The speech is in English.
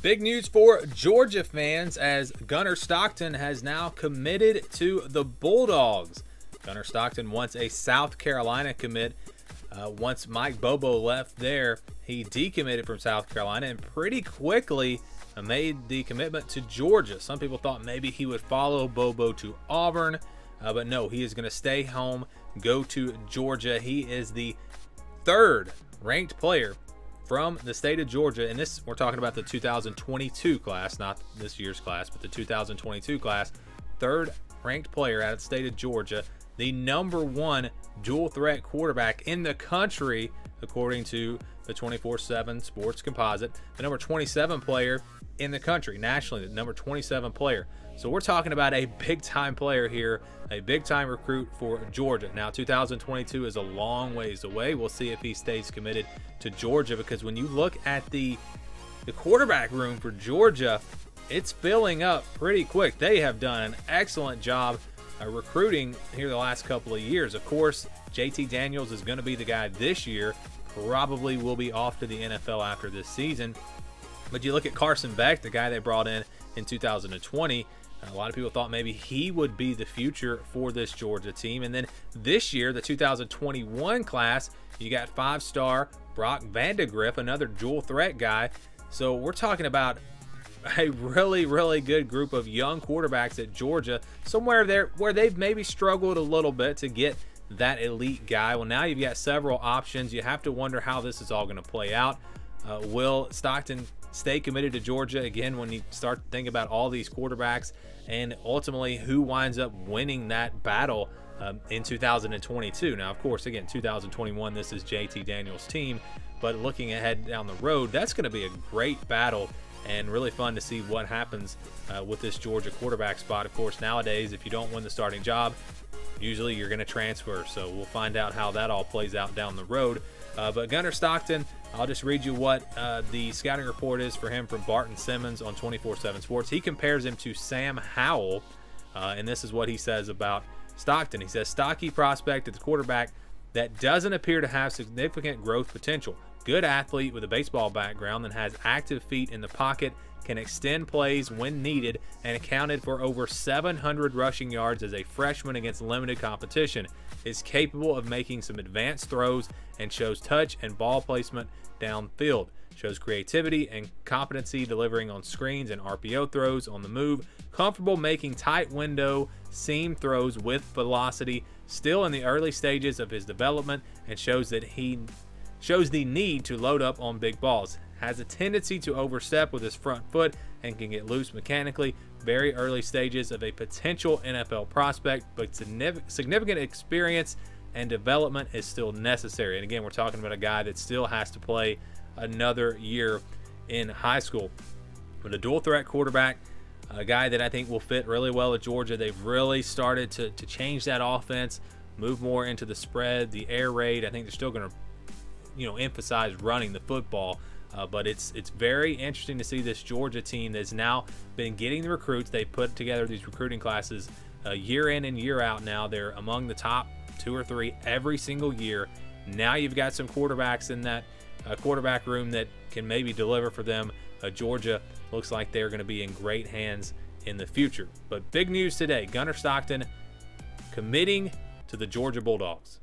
Big news for Georgia fans as Gunnar Stockton has now committed to the Bulldogs. Gunnar Stockton, once a South Carolina commit. Once Mike Bobo left there, he decommitted from South Carolina and pretty quickly made the commitment to Georgia. Some people thought maybe he would follow Bobo to Auburn, but no, he is going to stay home, go to Georgia. He is the third ranked player from the state of Georgia, and this, we're talking about the 2022 class, not this year's class, but the 2022 class. Third ranked player out of the state of Georgia, the #1 dual threat quarterback in the country, according to the 24/7 Sports Composite. The number 27 player in the country, nationally, the number 27 player. So we're talking about a big-time player here, a big-time recruit for Georgia. Now, 2022 is a long ways away. We'll see if he stays committed to Georgia, because when you look at the quarterback room for Georgia, it's filling up pretty quick. They have done an excellent job recruiting here the last couple of years. Of course, JT Daniels is going to be the guy this year, probably will be off to the NFL after this season. But you look at Carson Beck, the guy they brought in 2020, a lot of people thought maybe he would be the future for this Georgia team. And then this year, the 2021 class, you got 5-star Brock Vandegrift, another dual threat guy. So we're talking about a really, really good group of young quarterbacks at Georgia, somewhere there where they've maybe struggled a little bit to get that elite guy. Well, now you've got several options. You have to wonder how this is all going to play out. Will Stockton stay committed to Georgia again when you start to think about all these quarterbacks, and ultimately who winds up winning that battle in 2022? Now, of course, again, 2021, this is JT Daniels' team, but looking ahead down the road, that's going to be a great battle and really fun to see what happens with this Georgia quarterback spot. Of course, nowadays, if you don't win the starting job, usually you're going to transfer. So we'll find out how that all plays out down the road. But Gunnar Stockton, I'll just read you what the scouting report is for him from Barton Simmons on 24/7 Sports. He compares him to Sam Howell, and this is what he says about Stockton. He says, stocky prospect at the quarterback that doesn't appear to have significant growth potential. Good athlete with a baseball background that has active feet in the pocket, can extend plays when needed, and accounted for over 700 rushing yards as a freshman against limited competition. Is capable of making some advanced throws and shows touch and ball placement downfield. Shows creativity and competency delivering on screens and RPO throws on the move. Comfortable making tight window seam throws with velocity. Still in the early stages of his development, and shows that he shows the need to load up on big balls. Has a tendency to overstep with his front foot and can get loose mechanically. Very early stages of a potential NFL prospect, but significant experience and development is still necessary. And again, we're talking about a guy that still has to play another year in high school. But a dual threat quarterback, a guy that I think will fit really well at Georgia. They've really started to change that offense, move more into the spread, the air raid. I think they're still going to emphasize running the football, but it's very interesting to see this Georgia team that's now been getting the recruits. They put together these recruiting classes year in and year out. Now they're among the top 2 or 3 every single year. Now you've got some quarterbacks in that quarterback room that can maybe deliver for them. Georgia looks like they're going to be in great hands in the future. But big news today, Gunnar Stockton committing to the Georgia Bulldogs.